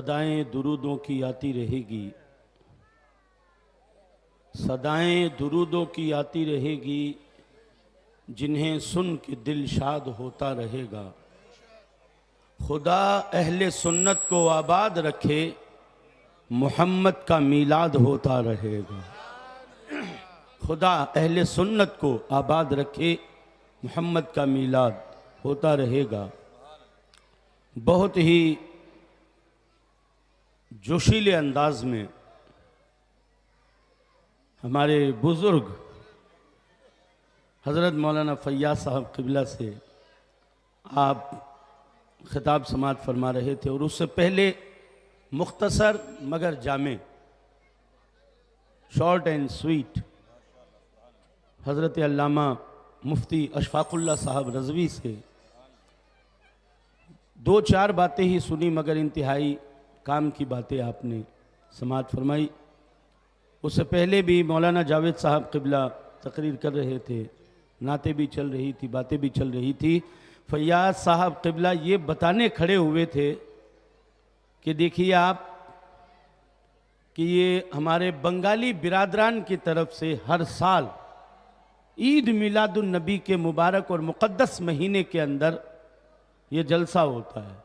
सदाएं दुरूदों की आती रहेगी, सदाएं दुरूदों की आती रहेगी, जिन्हें सुन के दिल शाद होता रहेगा। खुदा अहले सुन्नत को आबाद रखे, मोहम्मद का मीलाद होता रहेगा। खुदा अहले सुन्नत को आबाद रखे, मोहम्मद का मीलाद होता रहेगा। बहुत ही जोशीले अंदाज में हमारे बुजुर्ग हज़रत मौलाना फैयाज साहब क़िबला से आप खिताब समाअत फरमा रहे थे, और उससे पहले मुख्तसर मगर जामे, शॉर्ट एंड स्वीट, हज़रत अल्लामा मुफ्ती अशफाकुल्लाह साहब रज़वी से दो चार बातें ही सुनी, मगर इंतहाई काम की बातें आपने समाअत फरमाई। उससे पहले भी मौलाना जावेद साहब क़िबला तकरीर कर रहे थे, नाते भी चल रही थी, बातें भी चल रही थी। फैयाज साहब क़िबला ये बताने खड़े हुए थे कि देखिए आप कि ये हमारे बंगाली बिरादरान की तरफ से हर साल ईद मिलादुन नबी के मुबारक और मुक़द्दस महीने के अंदर ये जलसा होता है।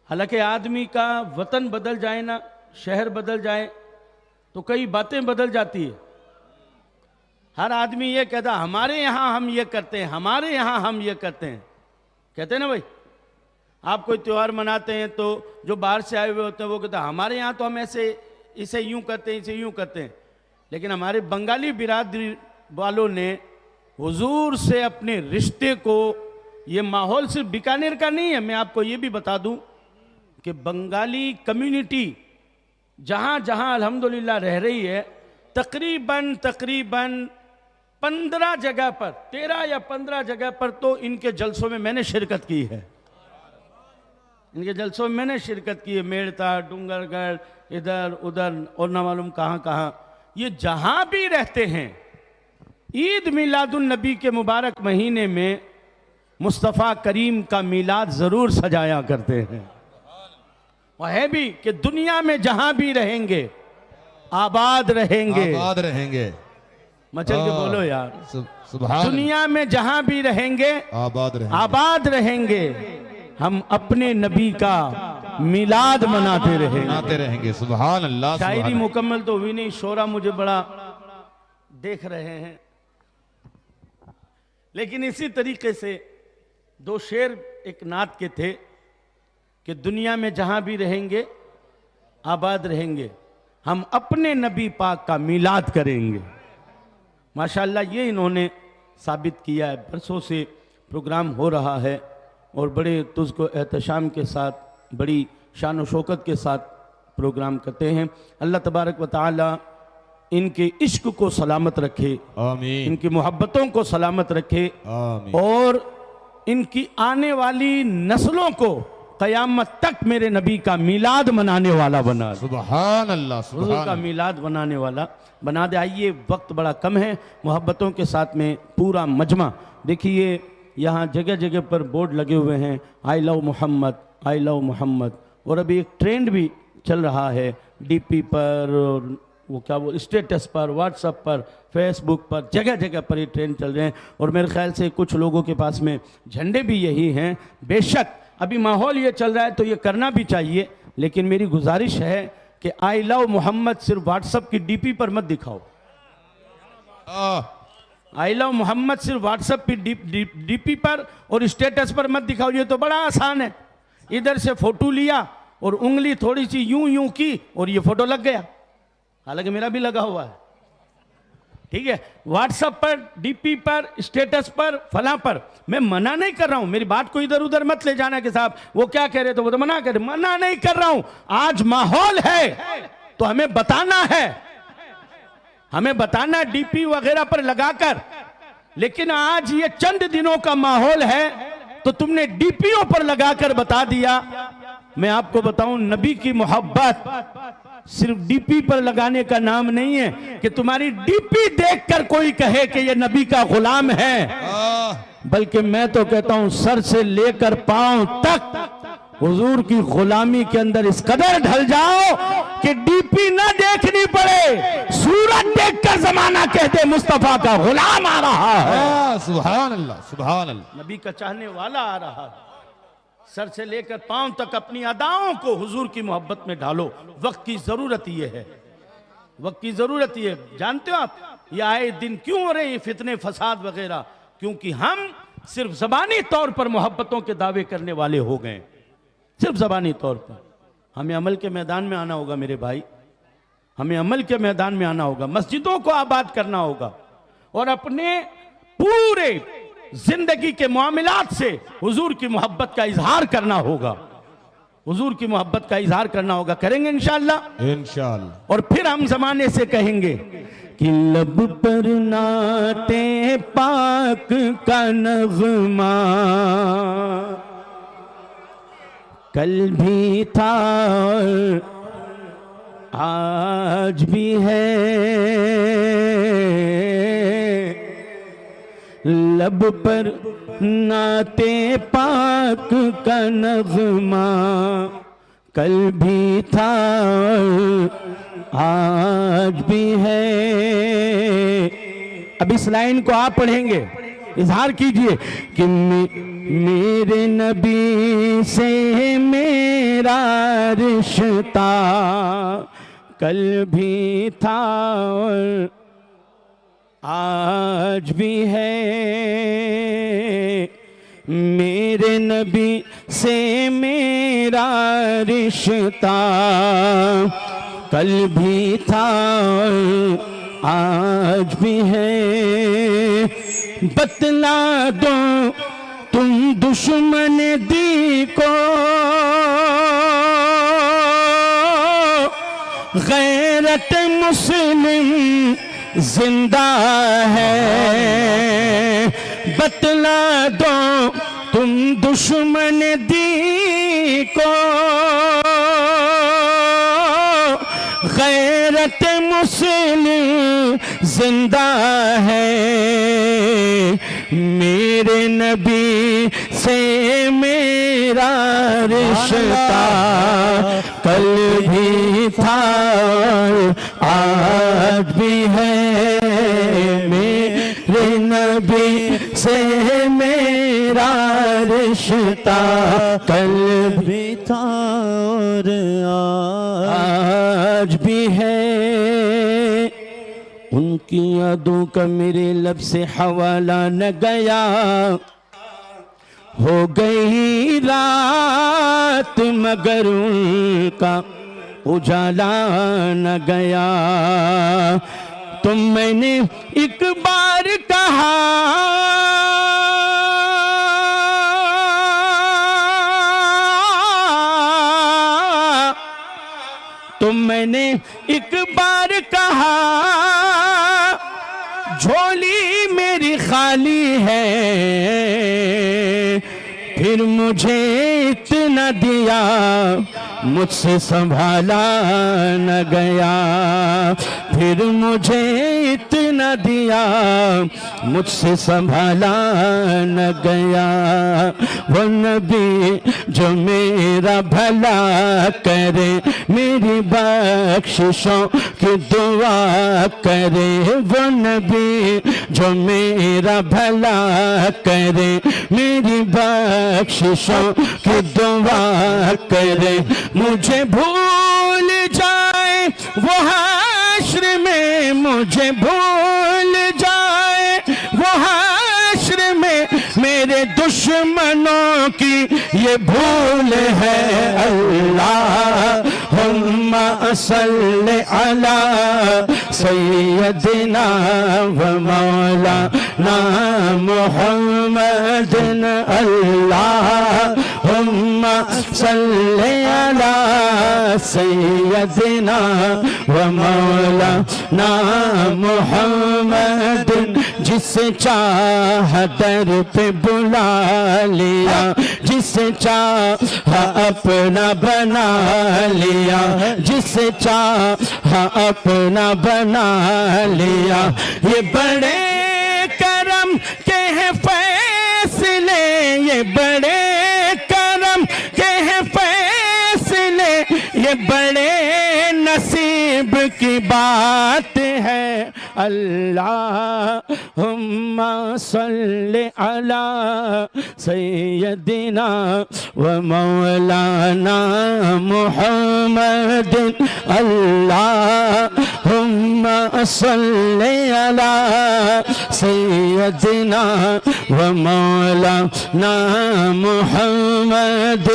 हालांकि आदमी का वतन बदल जाए ना, शहर बदल जाए तो कई बातें बदल जाती है। हर आदमी ये कहता हमारे यहाँ हम ये करते हैं, हमारे यहाँ हम ये करते हैं, कहते हैं ना भाई। आप कोई त्यौहार मनाते हैं तो जो बाहर से आए हुए होते हैं वो कहते हैं हमारे यहाँ तो हम ऐसे इसे यूं करते हैं, इसे यूं करते हैं। लेकिन हमारे बंगाली बिरादरी वालों ने हुजूर से अपने रिश्ते को, ये माहौल सिर्फ बीकानेर का नहीं है, मैं आपको ये भी बता दूं कि बंगाली कम्युनिटी जहाँ जहाँ अल्हम्दुलिल्लाह रह रही है, तकरीबन 15 जगह पर, 13 या 15 जगह पर तो इनके जलसों में मैंने शिरकत की है। इनके जलसों में मैंने शिरकत की है, मेड़ता, डूंगरगढ़, इधर उधर और ना मालूम कहाँ कहाँ। ये जहाँ भी रहते हैं, ईद मिलादुन नबी के मुबारक महीने में मुस्तफ़ा करीम का मीलाद ज़रूर सजाया करते हैं। वह है भी कि दुनिया में जहां भी रहेंगे आबाद रहेंगे, आबाद रहेंगे। मचल के बोलो यार, सुभान। दुनिया में जहां भी रहेंगे आबाद रहेंगे, आबाद रहेंगे। हम अपने नबी का मिलाद मनाते रहेंगे। सुभान अल्लाह। शायरी मुकम्मल तो हुई नहीं, शोरा मुझे बड़ा देख रहे हैं, लेकिन इसी तरीके से दो शेर एक नात के थे कि दुनिया में जहां भी रहेंगे आबाद रहेंगे, हम अपने नबी पाक का मिलाद करेंगे। माशाअल्लाह ये इन्होंने साबित किया है। बरसों से प्रोग्राम हो रहा है और बड़े तुझको एहतशाम के साथ, बड़ी शान व शौकत के साथ प्रोग्राम करते हैं। अल्लाह तबारक व तआला इनके इश्क को सलामत रखे, आमीन। इनकी मोहब्बतों को सलामत रखे, आमीन। और इनकी आने वाली नस्लों को क़यामत तक मेरे नबी का मिलाद मनाने वाला बना दे। सुभान अल्लाह। हुजूर का मिलाद बनाने वाला बना दे। आइए, वक्त बड़ा कम है, मोहब्बतों के साथ में पूरा मजमा देखिए। यहाँ जगह जगह पर बोर्ड लगे हुए हैं, I love Mohammad, I love Mohammad. और अभी एक ट्रेंड भी चल रहा है, डीपी पर और वो क्या वो स्टेटस पर, व्हाट्सएप पर, फेसबुक पर, जगह जगह पर ये ट्रेंड चल रहे हैं। और मेरे ख्याल से कुछ लोगों के पास में झंडे भी यही हैं। बेशक अभी माहौल ये चल रहा है तो ये करना भी चाहिए, लेकिन मेरी गुजारिश है कि आई लव मोहम्मद सिर्फ व्हाट्सएप की डीपी पर मत दिखाओ। आई लव मोहम्मद सिर्फ व्हाट्सएप की डीपी पर और स्टेटस पर मत दिखाओ। ये तो बड़ा आसान है, इधर से फोटो लिया और उंगली थोड़ी सी यूं यूं की और ये फोटो लग गया। हालांकि मेरा भी लगा हुआ है, ठीक है। व्हाट्सएप पर, डीपी पर, स्टेटस पर, फला पर, मैं मना नहीं कर रहा हूं। मेरी बात को इधर उधर मत ले जाना कि साहब वो क्या कह रहे थे, वो तो मना कर, मना नहीं कर रहा हूं। आज माहौल है तो हमें बताना है, हमें बताना डीपी वगैरह पर लगाकर। लेकिन आज ये चंद दिनों का माहौल है तो तुमने डीपीओ पर लगाकर बता दिया। मैं आपको बताऊं, नबी की मोहब्बत सिर्फ डीपी पर लगाने का नाम नहीं है कि तुम्हारी डीपी देखकर कोई कहे कि ये नबी का गुलाम है, बल्कि मैं तो कहता हूं सर से लेकर पांव तक हुजूर की गुलामी के अंदर इस कदर ढल जाओ कि डीपी ना देखनी पड़े, सूरत देखकर जमाना कह दे मुस्तफा का गुलाम आ रहा है। सुभान अल्लाह, सुभान अल्लाह। नबी का चाहने वाला आ रहा है। सर से लेकर पांव तक अपनी अदाओं को हुजूर की मोहब्बत में ढालो। वक्त की जरूरत ये है, वक्त की जरूरत ये। जानते हो आप ये आए दिन क्यों हो रहे हैं फितने फसाद वगैरह? क्योंकि हम सिर्फ जबानी तौर पर मोहब्बतों के दावे करने वाले हो गए, सिर्फ जबानी तौर पर। हमें अमल के मैदान में आना होगा मेरे भाई, हमें अमल के मैदान में आना होगा, मस्जिदों को आबाद करना होगा और अपने पूरे जिंदगी के मामलात से हुजूर की मोहब्बत का इजहार करना होगा, हुजूर की मोहब्बत का इजहार करना होगा। करेंगे इंशाअल्लाह, इंशाअल्लाह। और फिर हम जमाने से कहेंगे कि लब पर नाते पाक का नगमा कल भी था आज भी है, लब पर नाते पाक का नगमा कल भी था आज भी है। अब इस लाइन को आप पढ़ेंगे, इजहार कीजिए कि मेरे नबी से मेरा रिश्ता कल भी था और आज भी है, मेरे नबी से मेरा रिश्ता कल भी था आज भी है। बतला दो तुम दुश्मन दी को गैरत मुस्लिम जिंदा है, बतला दो तुम दुश्मन दी को गैरत मुस्लिम जिंदा है, मेरे नबी से मेरा रिश्ता कल भी था आज भी है, मेरे नबी से मेरा रिश्ता कल भी था और आज भी है। उनकी यादों का मेरे लब से हवाला न गया, हो गई रात मगर उनका उजाला न गया। तो मैंने एक बार कहा तो मैंने एक बार कहा झोली मेरी खाली है, फिर मुझे इतना दिया मुझसे संभाला न गया, फिर मुझे इतना दिया मुझसे संभाला न गया। वो नबी जो मेरा भला करे, मेरी बख्शिशों की दुआ करे, वो नबी जो मेरा भला करे, मेरी बख्शिशों की दुआ करे। मुझे भूल जाए वो हाश्र में, मुझे भूल जाए वो हाश्र में, मेरे दुश्मनों की ये भूल है। अल्लाहुम्मा सल्ली अला सय्यदिना व मौलाना मुहम्मदिन, अल्लाहुम्मा सल्ली अला सय्यदिना व मौलाना मुहम्मदिन। जिसे चाह दर पे बुला लिया, जिसे चाह अपना बना लिया, जिसे चाह अपना बना लिया। ये बड़े करम के हैं फैसले, ये बड़े करम के हैं मिले ये बड़े नसीब की बात है। अल्लाहुम्मा सल्ली अला सय्यदिना व मौलाना मुहम्मद। अल्लाहुम्मा सल्ली अला सय्यदिना व मौलाना मुहम्मद।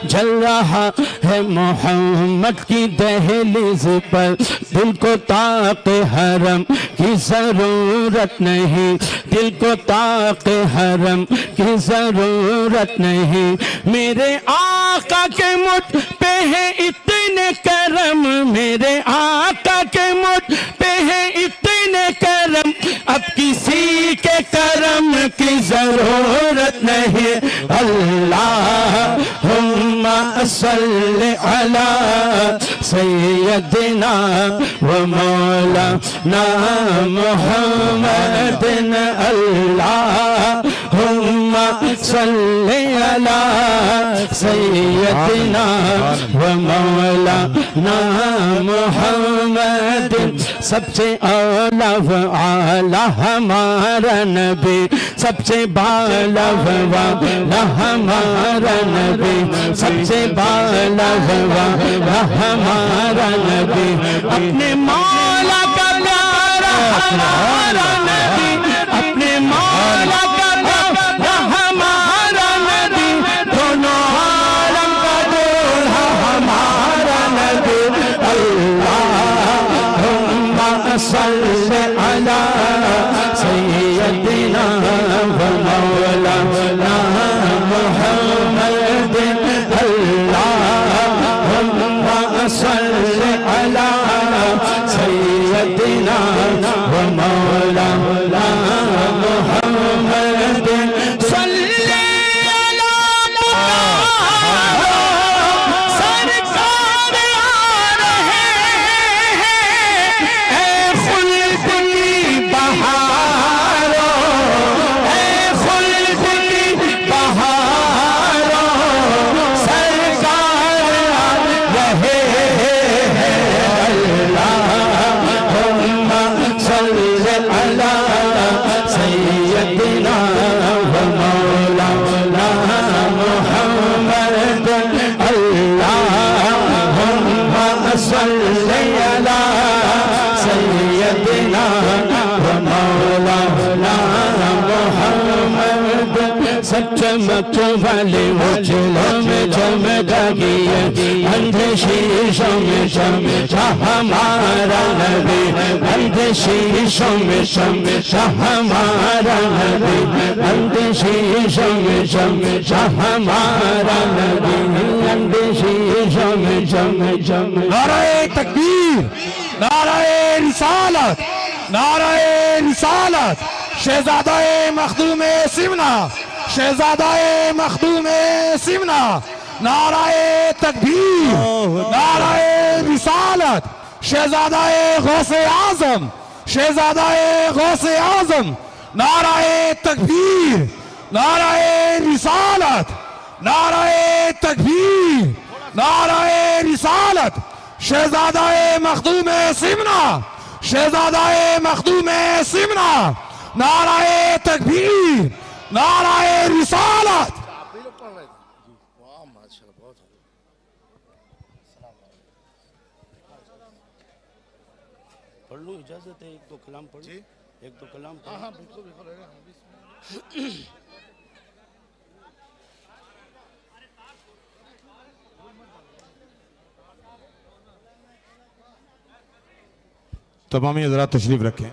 जल रहा है मोहम्मद की दहलीज पर, दिल को ताक़े हरम की जरूरत नहीं, दिल को ताक़े हरम की जरूरत नहीं। मेरे आका के मुझ पे है इतने करम, मेरे आका के मुझ पे है इतने करम, अब किसी के करम की जरूरत नहीं। अल्लाहुम्मा सल्ली अला सय्यदिना व मौलाना मुहम्मदिन। अल्लाहुम्मा सल्ली अला सय्यदिना व मौलाना मुहम्मदिन। सबसे औला व आला हमारा नबी, सबसे बाला व वाला हमारा नबी, सबसे बाला व वाला हमारा नबी। अपने मौला का प्यारा हमारा नबी, अपने मौला का प्यारा हमारा नबी, दोनों आलम का दूल्हा हमारा नबी। अल्लाहुम्मा सल्ली अला सय्यदिना व मौलाना मुहम्मद। अल्लाहुम्मा सल्ली अला सय्यदिना व मौलाना मुहम्मद। सल्ली अला सरकार आ रहे हैं, खुल्द की बहारों, खुल्द की बहारों, सरकार आ रहे हैं। अल्लाहुम्मा सल्ली अला सय्यदिना व मौलाना मुहम्मद। अल्लाहुम्मा सल्ली अला सय्यदिना व मौलाना मुहम्मद। सब चमक वाले उजलों में चमकागी, अंधे शीशों में चमका हमारा नबी, अंधे शीशों में चमका हमारा नबी, अंधे शीशों में चमका हमारा नबी, अंधे शीशों में चमका। नाराए तकबीर, नाराए रिसालत, नाराए रिसालत। शहजादाए मखदूमे सिमना, शहजादाए मखदूमे सिमना। नाराए तकबीर, नाराए रिसालत। शहजादाए गौसे आजम, शहजादाए गौसे आजम। नाराए तकबीर, नाराए रिसालत, नाराए तकबीर, नाराए रिसालत। शहजादाए मखदूमे सिमना, शहजादाए मखदूमे सिमना। नाराए तकबीर, नाराए रिसालत। पढ़ लो, इजाजत है? एक दो कलाम पढ़, एक दो कलाम पढ़। हाँ बिल्कुल बिल्कुल। तमाम हज़रात तशरीफ रखें।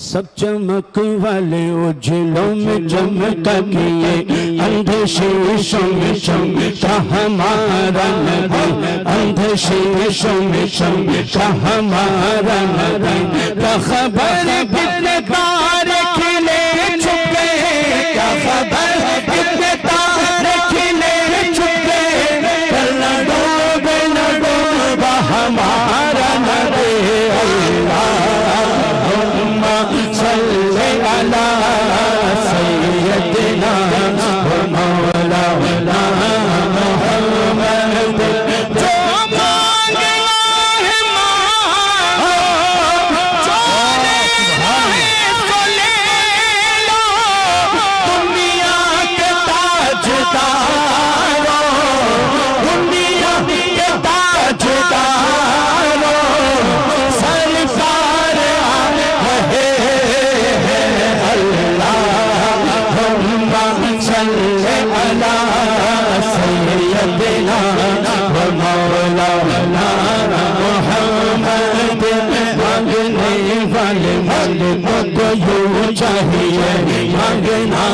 सब चमक वाले उजलों में चमका किए, अंधे शीशों में चमका हमारा नबी, अंधे शीशों में चमका हमारा नबी। क्या खबर कितने तारे खिले छुप गए, क्या खबर कितने तारे खिले छुप गए, न डूबा हमारा नबी। अल्लाहुम्मा को यूं चाहिए मांगना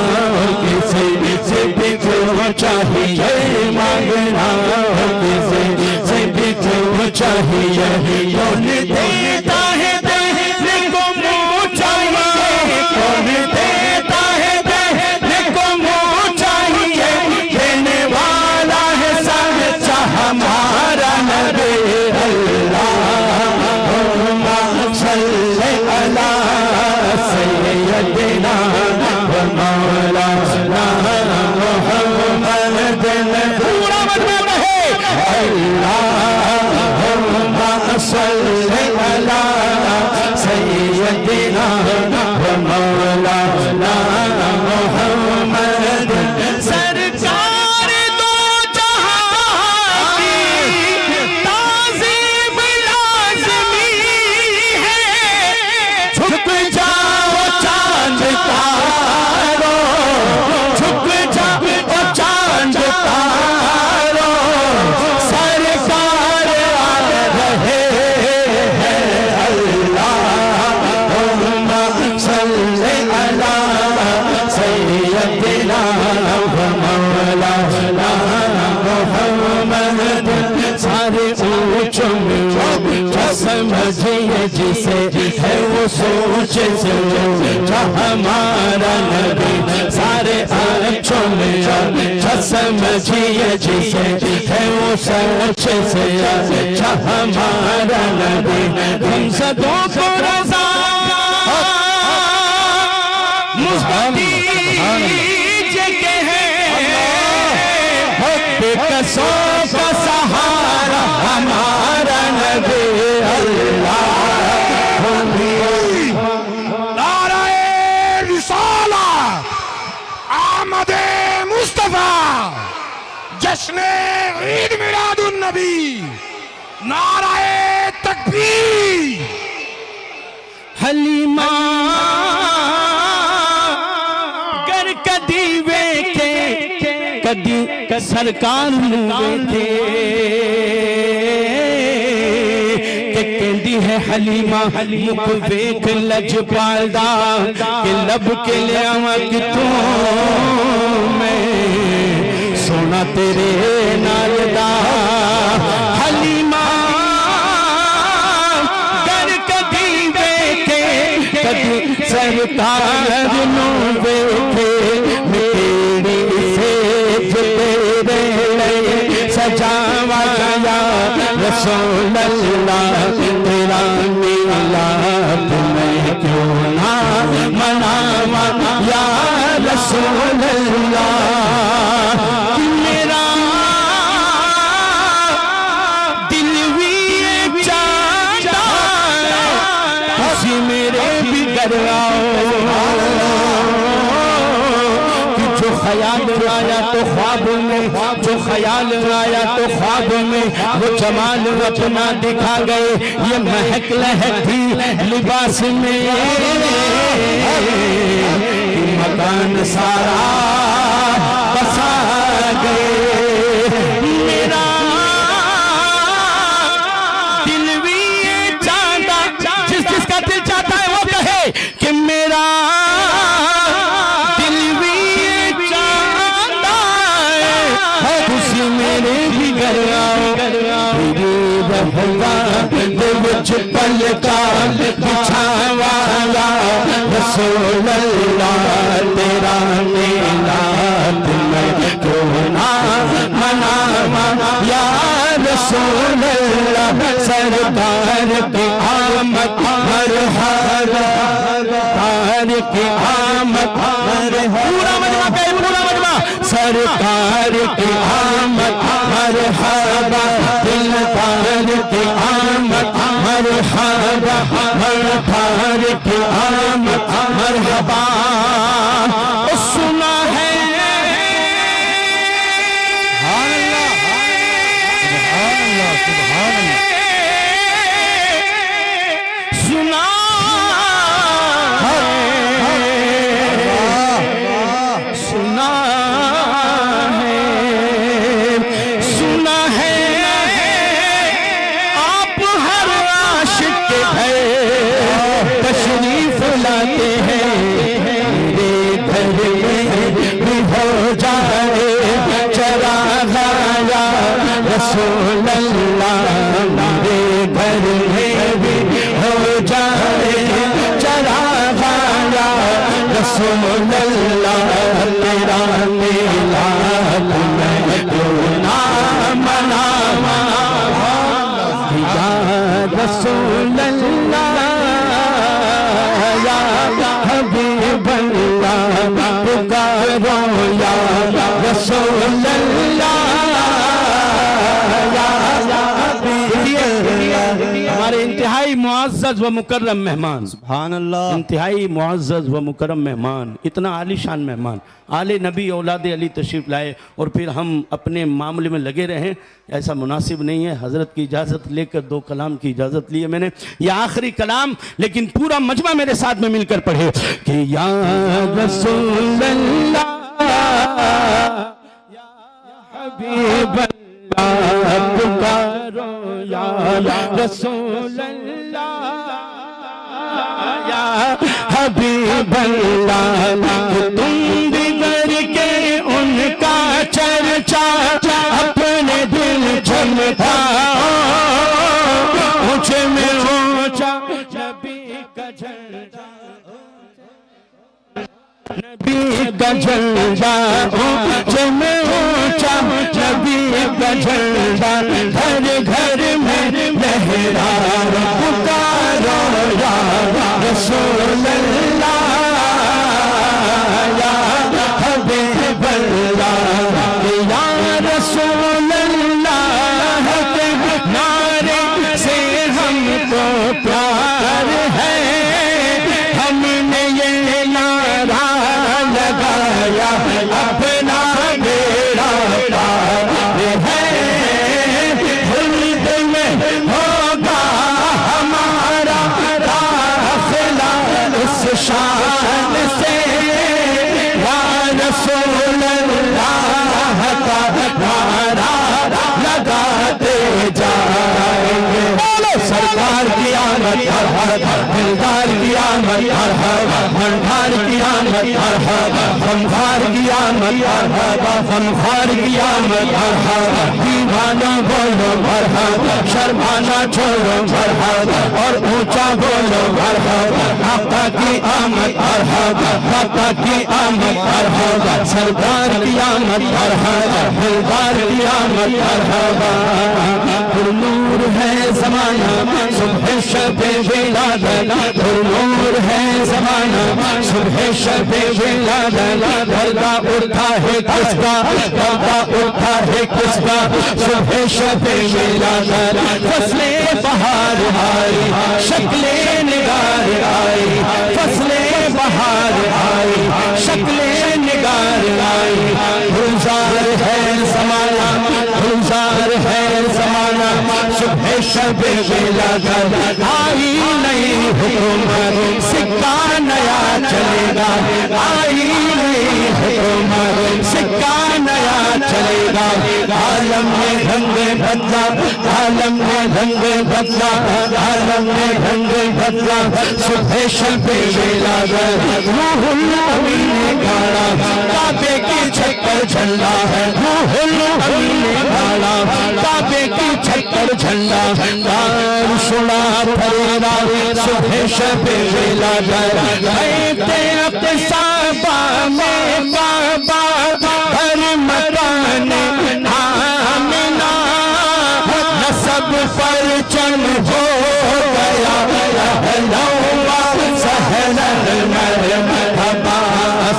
किसी से भी जो चाहिए मांगना किसी से भी जो चाहिए कौन देता है देने को मुँह चाहिए कौन देता है देने को मुँह चाहिए देने वाला है सच्चा हमारा नबी सैयदना व मौलाना मुहम्मद पूरा मतलब है अल्लाहुम्मा सल्ली अला सैयदना व मौलाना मुहम्मद सरकार दो जहां की ताज़ीम लाज़मी है झुक जाओ चांद तारो झुक जाओ चांद तारो सरकार आ रहे हैं अल्लाहुम्मा सल्ली अला सैयदना व मौलाना मुहम्मद सारे ऊंचों में समझिए जिसे है वो सोच सोचा हमारा नबी सारे अच्छों में समझिए जिसे है वो सोच से अच्छा हमारा नबी हम सदों को रज़ा मुस्तादी के हैं कसों का सहारा हमारा नबी नाराए रिसालत आमदे मुस्तफा जश्ने ईद मिलादुन नबी नाराए तकबीर हलीमा कर कदी वेखे कदी सरकार वेखे कहती है हलीमा मुख वेख लजपालदा के लब के लिया कितों मैं सोना तेरे नाल दा हलीमा कर कदी वेखे कदी सरकार नु वेखे मेरी सेज तेरे सजावा गया रसूल अल्लाह तेरा मिलाद मैं क्यों ना मनावा या रसूल अल्लाह कि मेरा दिल भी चाहता तुसी मेरे बिगड़ आओ जो ख्याल आया तो ख्वाब में जो ख्याल आया तो ख्वाब में वो जमाल अपना दिखा गए ये महक लहकती लिबास में मकान सारा बसा गए मेरा दिल भी ये चाहता जिसका दिल चाहता है वो कहे कि मेरा मेरे भी घर आओ पल का बिछावाया रसूल अल्लाह तेरा मिलाद मैं क्यों ना मनावा या रसूल अल्लाह सरकार की आमद मरहबा सरकार की आमद पूरा मजमा कहे पूरा मजमा सरकार की आमद मरहबा दिलदार की आमद मरहबा मरहबार की आमद मरहबा सुना है सुना सुना सुना है आप हर आशिक के घर तशरीफ जाते हैं मेरे घर में भी हो जाए चरागा या रसूल अल्लाह, मेरे घर में भी हो जाए चरागा या रसूल अल्लाह, तेरा मिलाद मैं क्यों ना मनावा या रसूल अल्लाह या हबीब अल्लाह, पुकारो या रसूल अल्लाह या हबीब अल्लाह। हमारे इंतहाई मुअज़्ज़ज़ व मुकर्रम मेहमान, सुभान अल्लाह। इंतहाई मुअज़्ज़ज़ व मुकर्रम मेहमान, इतना आलीशान मेहमान, आले नबी औलाद अली तशरीफ़ लाए और फिर हम अपने मामले में लगे रहें, ऐसा मुनासिब नहीं है। हज़रत की इजाज़त लेकर 2 कलाम की इजाज़त ली है मैंने, यह आखिरी कलाम, लेकिन पूरा मजमा मेरे साथ में मिलकर पढ़े कि या रसूल अल्लाह या हबीब अल्लाह, पुकारो या रसूल अल्लाह या हबीब अल्लाह, तुम बिगर के उनका चर्चा अपने दिल चमकाओ, ऊंचे में ऊंचा नबी का झंडा, नबी का झंडा ऊंचे में ऊंचा नबी का झंडा, घर घर में लहरा पुकारो या रसूल अल्लाह या हबीब अल्लाह, या रसूल अल्लाह के नारे से हमको प्यार है, हमने ये नारा लगाया अपना बेड़ा पार है, खुल्द में होगा हमारा दाखिला उस शान से, या रसूल अल्लाह का नारा लगाते जाएंगे। सरकार की आमद हर हर, दिलदार की आमद हर हर, भंडार की आमद हर हर, खमखार की आमद हर हर, खमखार की आमद हर हर, दीवाना बोलो हर हर, शर्माना छोड़ो हर हर, और ऊंचा बोलो हर हर, आका की आमद हर हर, आका की आमद हर हर, सरकार की आमद हर हर, दिलदार की आमद हर हर। नूर है ज़माना सुबह शबे विलादत, नूर है ज़माना सुबह शबे विलादत, पर्दा उठा है किसका, पर्दा उठा है किसका, सुबह शबे विलादत, फसले बहार आई, शक्ले निगार आई, फसले बहार आई, शक्ले निगार आई, गुलजार है ज़माना, गुलजार है ज़माना, सुबह शबे विलादत, आई नई हुकूमत, सिक्का नया चलेगा, आई नई हुकूमत, सिक्का नया चलेगा, आलम में ढंग बदला, आलम में ढंग बदला, आलम में ढंग बदला, सुबह शबे विलादत, रूहुल अमीन ने गाड़ा, काबे की छत पर झंडा है, रूहुल अमीन ने गाड़ा, काबे की छत पर झंडा, शुड़ा फरेरा सुबह शबे विलादत, बैठे अपने साबा में बाबा हर मकान आमिना, नसब पर चन हो गया, लहलौआ सहलन मरहबा,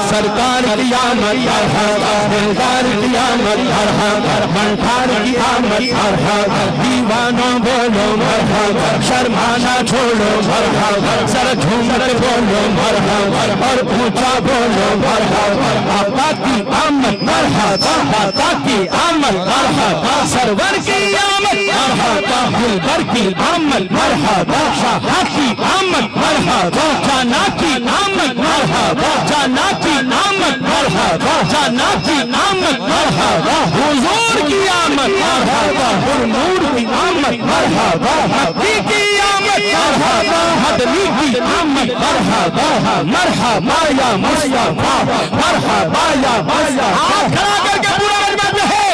सरकार की आमद हर हर, दिलदार की आमद हर हर, भंडार की आमद हर हर, दीवानों बोलो मरहबा, शर्माना छोड़ो मरहबा, सर झूम कर बोलो मरहबा, और ऊंचा बोलो मरहबा, आका की आमद मरहबा, आका की आमद मरहबा, सरवर की आमद मरहबा, दिलबर की आमद मरहबा, शाह की आमद मरहबा, जाना की आमद मरहबा, मरहबा, जाना की आमद मरहबा, जाना की आमद मरहबा, हुजूर की आमद मरहबा, नूर की आमद मरहबा, मक्की की आमद मरहबा, मदनी की आमद मरहबा, मरहबा या मुस्तफा, मरहबा या मुस्तफा। हाथ खड़ा करके पूरा मजमा है,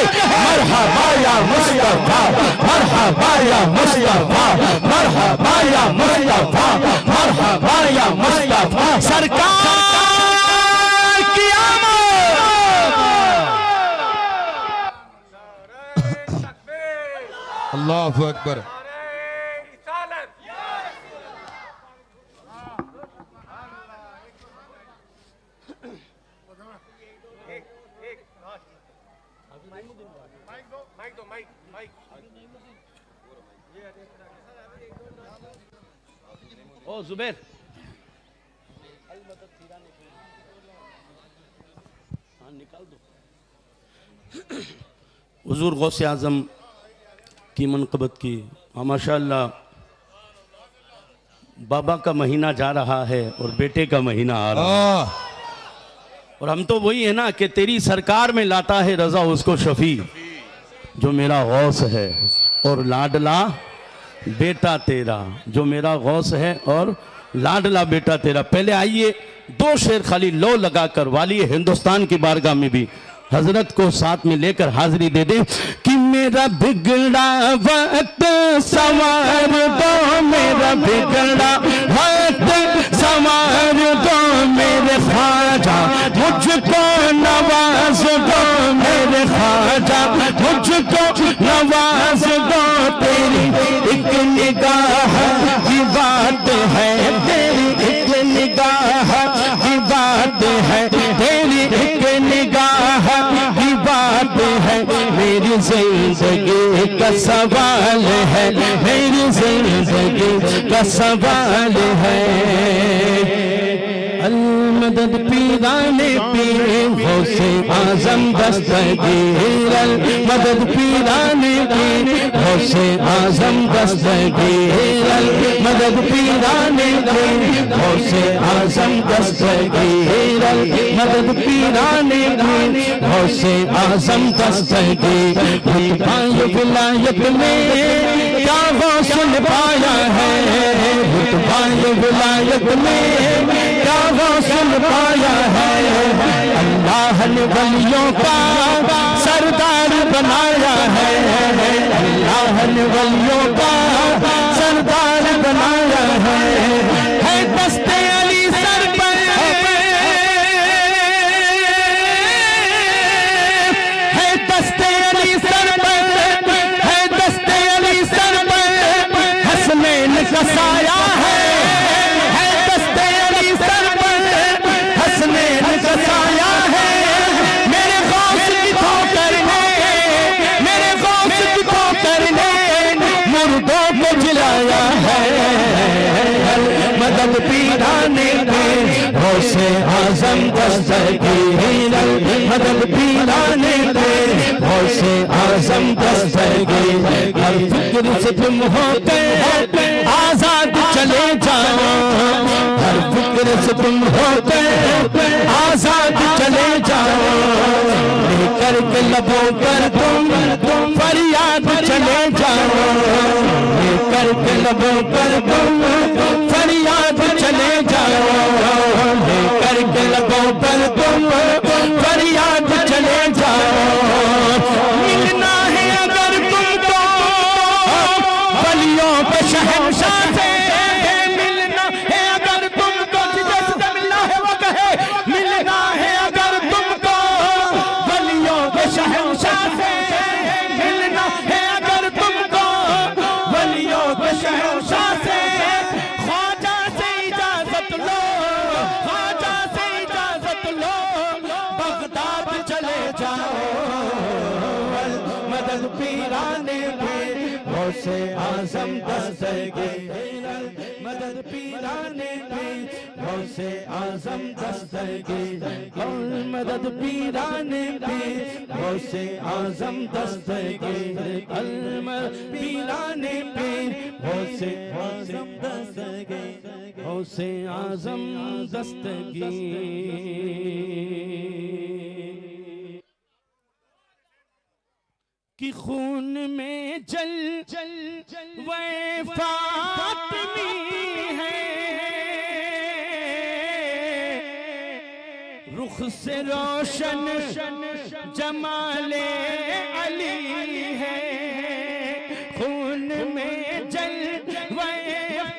मरहबा या मुस्तफा, मरहबा या मुस्तफा, मरहबा या मुस्तफा, मरहबा या मुस्तफा। सरकार की आमद। अल्लाहु अकबर। ओ जुबैर, हाँ निकाल दो। हुजूर गौसे आजम की मनक़बत की माशाअल्लाह बाबा का महीना जा रहा है और बेटे का महीना आ रहा है, और हम तो वही है ना कि तेरी सरकार में लाता है रजा उसको शफी, जो मेरा गौस है और लाडला बेटा तेरा, जो मेरा गौस है और लाडला बेटा तेरा। पहले आइए दो शेर खाली लो लगाकर वाली हिंदुस्तान की बारगाह में भी हजरत को साथ में लेकर हाजिरी दे दे कि मेरा बिगड़ा वक्त संवार दो, मेरा बिगड़ा वक्त संवार दो, मेरे ख्वाजा मुझको नवाज दो, मेरे ख्वाजा मुझको नवाज दो। तेरी एक निगाह की बात है, तेरी एक निगाह की बात है, तेरी एक निगाह की बात है, मेरी जिंदगी का सवाल है, मेरी जिंदगी का सवाल है। अलमदद पीराने पीर गौसे आजम दस्तगीर, अलमदद पीराने पीर गौसे आजम दस्तगीर, अलमदद पीराने पीर गौसे आजम दस्तगीर, अलमदद पीराने पीर गौसे आजम दस्तगीर। रुतबाए विलायत में क्या गौसल पाया है, रुतबाए विलायत में क्या गौसल पाया है। अल्लाह ने वलियों का सरदार बनाया है, अल्लाह ने वलियों का सरदार बनाया है। दस्ते अली सर पर है, दस्ते अली सर पर है, दस्ते अली सर पर हसनैन का साया है, दस्ते अली सर पर हसनैन का साया है। मेरे गौस की ठोकर ने, मेरे गौस की ठोकर ने मुर्दों को जिलाया है। मदद पीराने पे गौसे आजम दस्तगीर, मदद पीराने पे गौसे आजम दस्तगीर। हर फिक्र से तुम होकर आजाद चले जाओ, हर फिक्र से तुम होकर आजाद चले जाओ। लेकर के लबों पर तुम फरियाद चले जाओ, लेकर के लबों पर तुम फरियाद चले जाओ, लेकर के लबों पर तुम फरियाद चले जाओ। मिलना है अगर तुमको बलियों के शहंशाह से, मिलना है अगर तुमको, जिससे मिलना है वो कहे, मिलना है अगर तुमको बलियों के शहंशाह से, मिलना है अगर तुमको बलियों के शहंशाह से। ख्वाजा से इजाजत लो, ख्वाजा से इजाजत लो, बगदाद चले जाओ। मदद पीराने पे गौसे आजम दस्तगीर, मदद पीराने पे गौसे आजम दस्तगीर, और मदद पीराने पीर गौसे आजम दस्तगीर, अलमद पीराने पीर गौसे आजम दस्तगीर, गौसे आजम दस्तगीर। कि खून में जल वे फातिमी है, रुख से रोशन जमाले अली है, खून में जल वे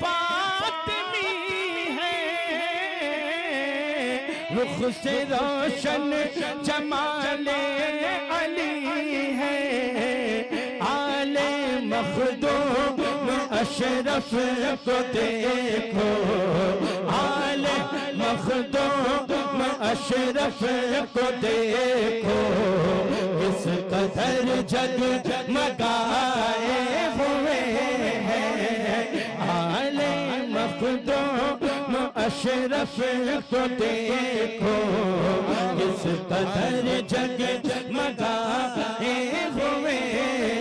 फातिमी है, रुख से रोशन जमाले अली है, आले मखदूम अशरफ को देखो, आले मखदूम अशरफ को देखो, किस कदर जग मगाए हुए हैं, आले मखदूम अशरफ को देखो, किस कदर जग मगाए हुए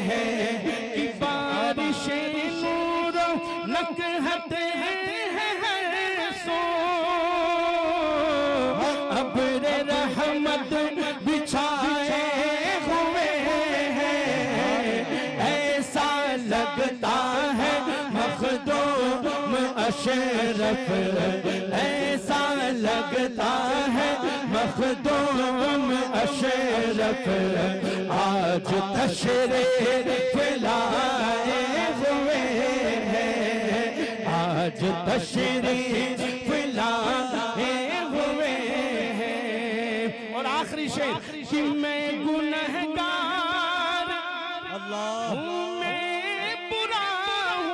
हैं, कि बारिशें नूर नकहत है सो, अब्र रहमत बिछाए हुए हैं, ऐसा लगता है मखदूम अशरफ, ऐसा लगता है मखदूम अशरफ, आज तशरीफ लाए हुए हैं, आज तशरीफ लाए हुए हैं। और आखिरी शेर कि मैं गुनहगार हूँ, मैं बुरा हूँ,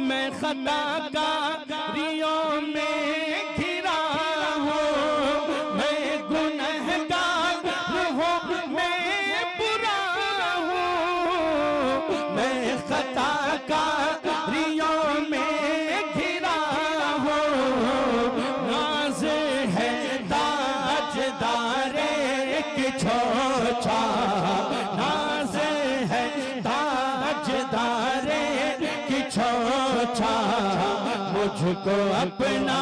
मैं खताकारियों में घिरा हूँ, मैं गुनहगार हूँ, मैं बुरा हूँ, मैं खताकारियों में घिरा हूँ, नाज है ताजदारे की छोचा, नाज है ताजदारे की छोचा, मुझको अपना